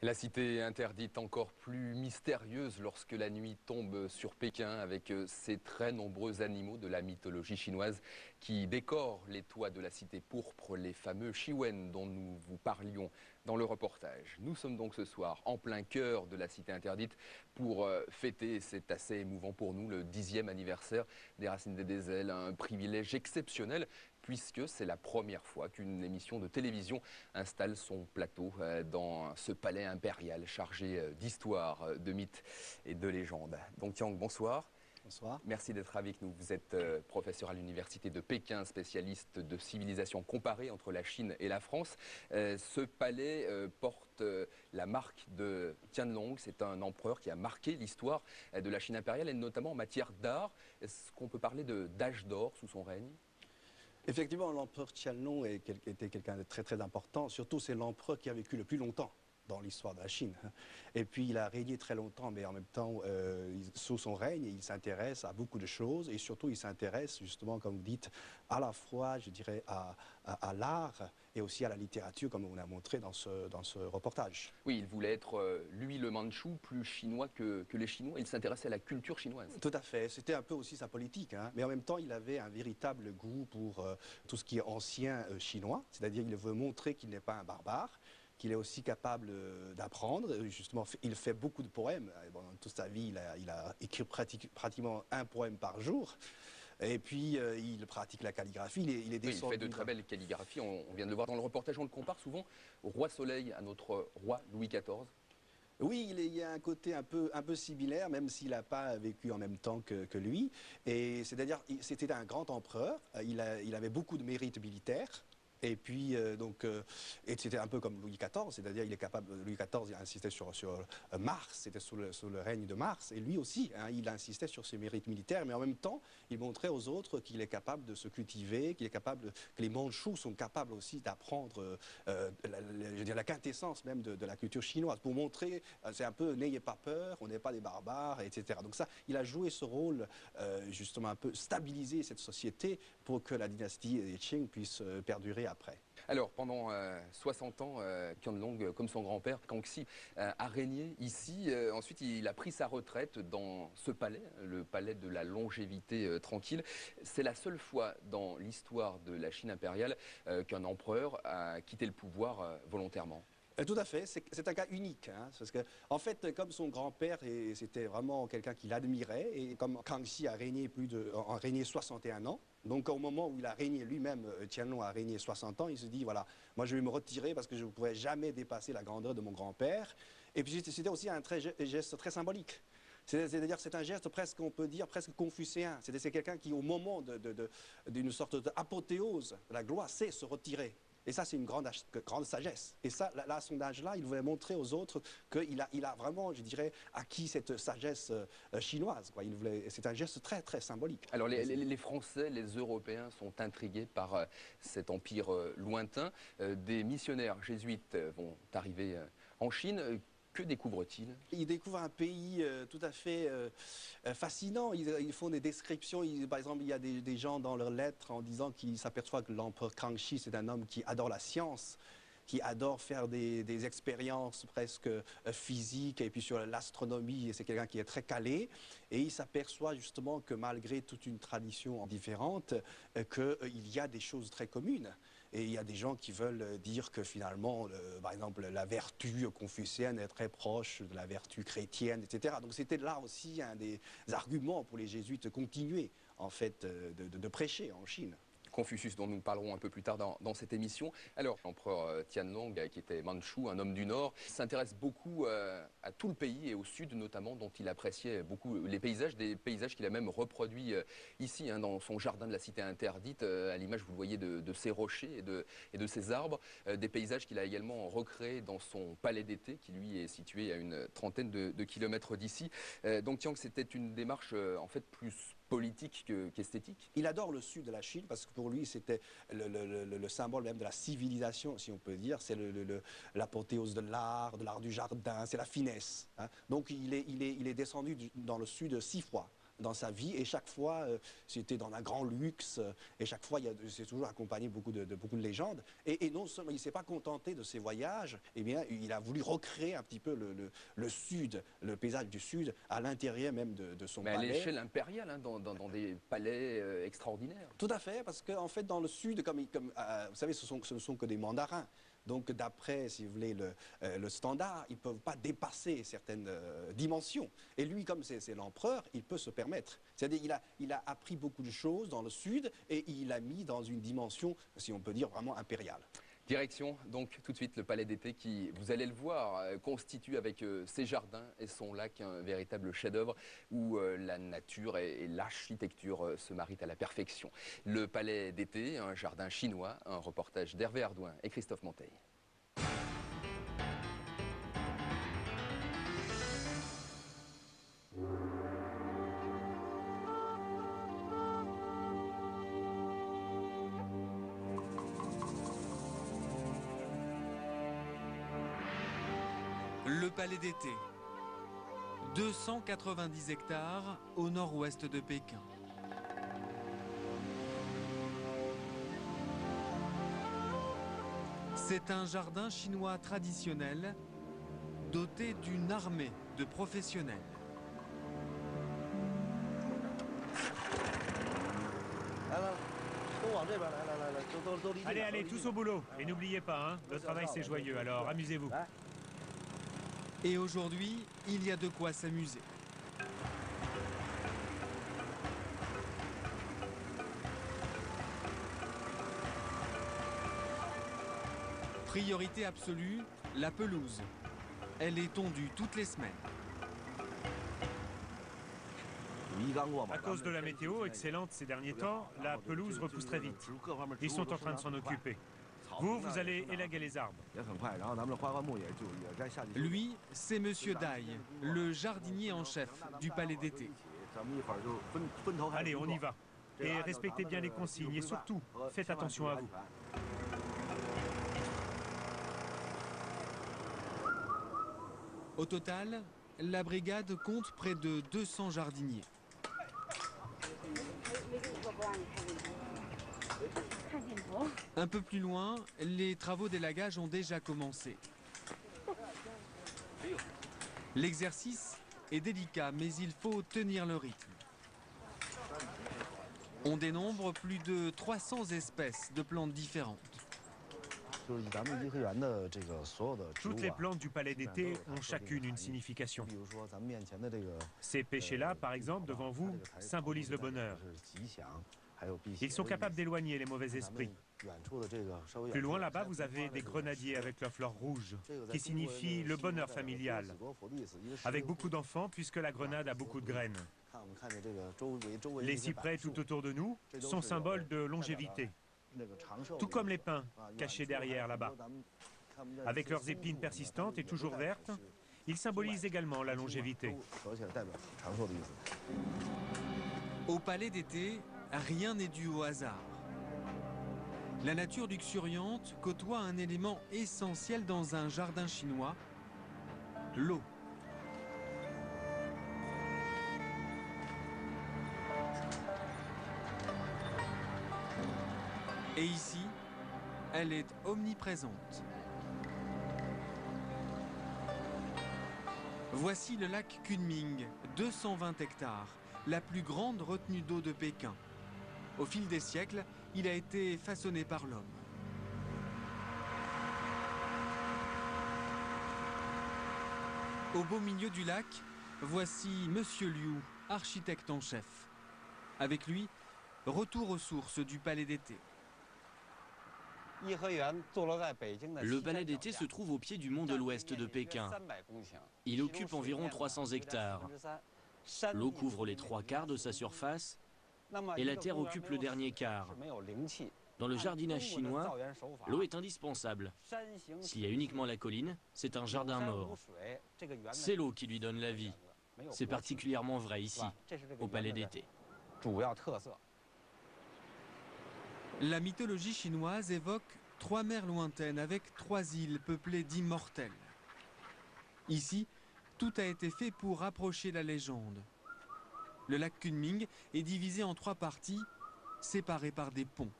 La cité interdite encore plus mystérieuse lorsque la nuit tombe sur Pékin avec ces très nombreux animaux de la mythologie chinoise qui décorent les toits de la cité pourpre, les fameux Shiwen dont nous vous parlions dans le reportage. Nous sommes donc ce soir en plein cœur de la cité interdite pour fêter, c'est assez émouvant pour nous, le 10e anniversaire des Racines des Ailes, un privilège exceptionnel puisque c'est la première fois qu'une émission de télévision installe son plateau dans ce palais impérial chargé d'histoire, de mythes et de légendes. Donc Yang, bonsoir. Bonsoir. Merci d'être avec nous. Vous êtes professeur à l'université de Pékin, spécialiste de civilisation comparée entre la Chine et la France. Ce palais porte la marque de Qianlong. C'est un empereur qui a marqué l'histoire de la Chine impériale et notamment en matière d'art. Est-ce qu'on peut parler d'âge d'or sous son règne ? Effectivement, l'empereur Qianlong était quelqu'un de très très important. Surtout, c'est l'empereur qui a vécu le plus longtemps dans l'histoire de la Chine. Et puis, il a régné très longtemps, mais en même temps, sous son règne, il s'intéresse à beaucoup de choses. Et surtout, il s'intéresse justement, comme vous dites, à la fois, je dirais, à l'art et aussi à la littérature, comme on a montré dans ce reportage. Oui, il voulait être, lui, le Mandchou, plus chinois que les Chinois. Il s'intéressait à la culture chinoise. Tout à fait. C'était un peu aussi sa politique, hein. Mais en même temps, il avait un véritable goût pour tout ce qui est ancien chinois. C'est-à-dire, il veut montrer qu'il n'est pas un barbare, qu'il est aussi capable d'apprendre. Justement, il fait beaucoup de poèmes. Bon, dans toute sa vie, il a écrit pratiquement un poème par jour. Et puis, il pratique la calligraphie. Il est descendu. Oui, il fait de très belles calligraphies. On vient de le voir dans le reportage. On le compare souvent au roi Soleil, à notre roi Louis XIV. Oui, il y a un côté un peu similaire, même s'il n'a pas vécu en même temps que lui. Et c'est-à-dire, c'était un grand empereur. Il avait beaucoup de mérites militaires. Et puis, et c'était un peu comme Louis XIV, c'est-à-dire il est capable, Louis XIV il insistait sur Mars, c'était sous le règne de Mars, et lui aussi, hein, il insistait sur ses mérites militaires, mais en même temps, il montrait aux autres qu'il est capable de se cultiver, que les Mandchous sont capables aussi d'apprendre, je veux dire, la quintessence même de la culture chinoise, pour montrer, c'est un peu, n'ayez pas peur, on n'est pas des barbares, etc. Donc ça, il a joué ce rôle, justement un peu stabiliser cette société pour que la dynastie des Qing puisse perdurer après. Alors, pendant 60 ans, Qianlong, comme son grand-père, Kangxi, a régné ici. Ensuite, il a pris sa retraite dans ce palais, le palais de la longévité tranquille. C'est la seule fois dans l'histoire de la Chine impériale qu'un empereur a quitté le pouvoir volontairement. Tout à fait, c'est un cas unique, hein, parce que, en fait, comme son grand-père, c'était vraiment quelqu'un qu'il admirait, et comme Kangxi a régné 61 ans, donc au moment où il a régné lui-même, Qianlong a régné 60 ans, il se dit, voilà, moi je vais me retirer parce que je ne pourrai jamais dépasser la grandeur de mon grand-père. Et puis c'était aussi un geste très symbolique. C'est-à-dire c'est un geste presque, on peut dire, presque confucéen. C'est quelqu'un qui, au moment d'une sorte d'apothéose de la gloire, sait se retirer. Et ça, c'est une grande sagesse. Et ça, là, à son âge-là, il voulait montrer aux autres qu'il a vraiment, je dirais, acquis cette sagesse chinoise. C'est un geste très, très symbolique. Alors, les Français, les Européens sont intrigués par cet empire lointain. Des missionnaires jésuites vont arriver en Chine. Que découvrent-ils? Ils découvrent un pays tout à fait fascinant. Ils font des descriptions. Par exemple, il y a des gens dans leurs lettres en disant qu'ils s'aperçoivent que l'empereur Kangxi, c'est un homme qui adore la science, qui adore faire des expériences presque physiques, et puis sur l'astronomie, c'est quelqu'un qui est très calé, et il s'aperçoit justement que malgré toute une tradition différente, qu'il y a des choses très communes. Et il y a des gens qui veulent dire que finalement, par exemple, la vertu confucéenne est très proche de la vertu chrétienne, etc. Donc c'était là aussi un des arguments pour les jésuites de continuer, en fait, de prêcher en Chine. Confucius, dont nous parlerons un peu plus tard dans cette émission. Alors, l'empereur Tianlong, qui était Mandchou, un homme du Nord, s'intéresse beaucoup à tout le pays et au Sud notamment, dont il appréciait beaucoup les paysages, des paysages qu'il a même reproduits ici, hein, dans son jardin de la cité interdite, à l'image, vous le voyez, de ces rochers et de ces arbres, des paysages qu'il a également recréés dans son palais d'été, qui lui est situé à une trentaine de kilomètres d'ici. Donc, Tiang, c'était une démarche en fait plus politique qu'esthétique. Il adore le sud de la Chine parce que pour lui, c'était le symbole même de la civilisation, si on peut dire. C'est l'apothéose de l'art du jardin, c'est la finesse, hein. Donc il est descendu dans le sud 6 fois. dans sa vie, et chaque fois c'était dans un grand luxe, et chaque fois c'est toujours accompagné beaucoup de légendes. Et non seulement il ne s'est pas contenté de ses voyages, eh bien il a voulu recréer un petit peu le sud, le paysage du sud, à l'intérieur même de son Mais à palais. l'échelle impériale, hein, dans des palais extraordinaires. Tout à fait, parce qu'en fait dans le sud, vous savez, ce ne sont que des mandarins. Donc d'après, si vous voulez, le standard, ils ne peuvent pas dépasser certaines dimensions. Et lui, comme c'est l'empereur, il peut se permettre. C'est-à-dire il a appris beaucoup de choses dans le sud et il l'a mis dans une dimension, si on peut dire, vraiment impériale. Direction, donc, tout de suite, le palais d'été qui, vous allez le voir, constitue avec ses jardins et son lac un véritable chef-d'œuvre où la nature et l'architecture se marient à la perfection. Le palais d'été, un jardin chinois, un reportage d'Hervé Ardouin et Christophe Monteil. Le palais d'été, 290 hectares au nord-ouest de Pékin. C'est un jardin chinois traditionnel doté d'une armée de professionnels. Allez, allez, tous au boulot. Et n'oubliez pas, hein, le travail c'est joyeux, alors amusez-vous. Et aujourd'hui, il y a de quoi s'amuser. Priorité absolue, la pelouse. Elle est tondue toutes les semaines. À cause de la météo excellente ces derniers temps, la pelouse repousse très vite. Ils sont en train de s'en occuper. Vous allez élaguer les arbres. Lui, c'est Monsieur Dai, le jardinier en chef du palais d'été. Allez, on y va. Et respectez bien les consignes et surtout, faites attention à vous. Au total, la brigade compte près de 200 jardiniers. Un peu plus loin, les travaux d'élagage ont déjà commencé. L'exercice est délicat, mais il faut tenir le rythme. On dénombre plus de 300 espèces de plantes différentes. Toutes les plantes du palais d'été ont chacune une signification. Ces pêchers-là, par exemple, devant vous, symbolisent le bonheur. Ils sont capables d'éloigner les mauvais esprits. Plus loin là-bas, vous avez des grenadiers avec leur fleur rouge, qui signifie le bonheur familial, avec beaucoup d'enfants puisque la grenade a beaucoup de graines. Les cyprès tout autour de nous sont symboles de longévité, tout comme les pins cachés derrière là-bas. Avec leurs épines persistantes et toujours vertes, ils symbolisent également la longévité. Au palais d'été, rien n'est dû au hasard. La nature luxuriante côtoie un élément essentiel dans un jardin chinois, l'eau. Et ici, elle est omniprésente. Voici le lac Kunming, 220 hectares, la plus grande retenue d'eau de Pékin. Au fil des siècles, il a été façonné par l'homme. Au beau milieu du lac, voici Monsieur Liu, architecte en chef. Avec lui, retour aux sources du palais d'été. Le palais d'été se trouve au pied du mont de l'Ouest de Pékin. Il occupe environ 300 hectares. L'eau couvre les 3/4 de sa surface et la terre occupe le dernier quart. Dans le jardinage chinois, l'eau est indispensable. S'il y a uniquement la colline, c'est un jardin mort. C'est l'eau qui lui donne la vie. C'est particulièrement vrai ici, au palais d'été. La mythologie chinoise évoque 3 mers lointaines avec 3 îles peuplées d'immortels. Ici, tout a été fait pour rapprocher la légende. Le lac Kunming est divisé en 3 parties, séparées par des ponts.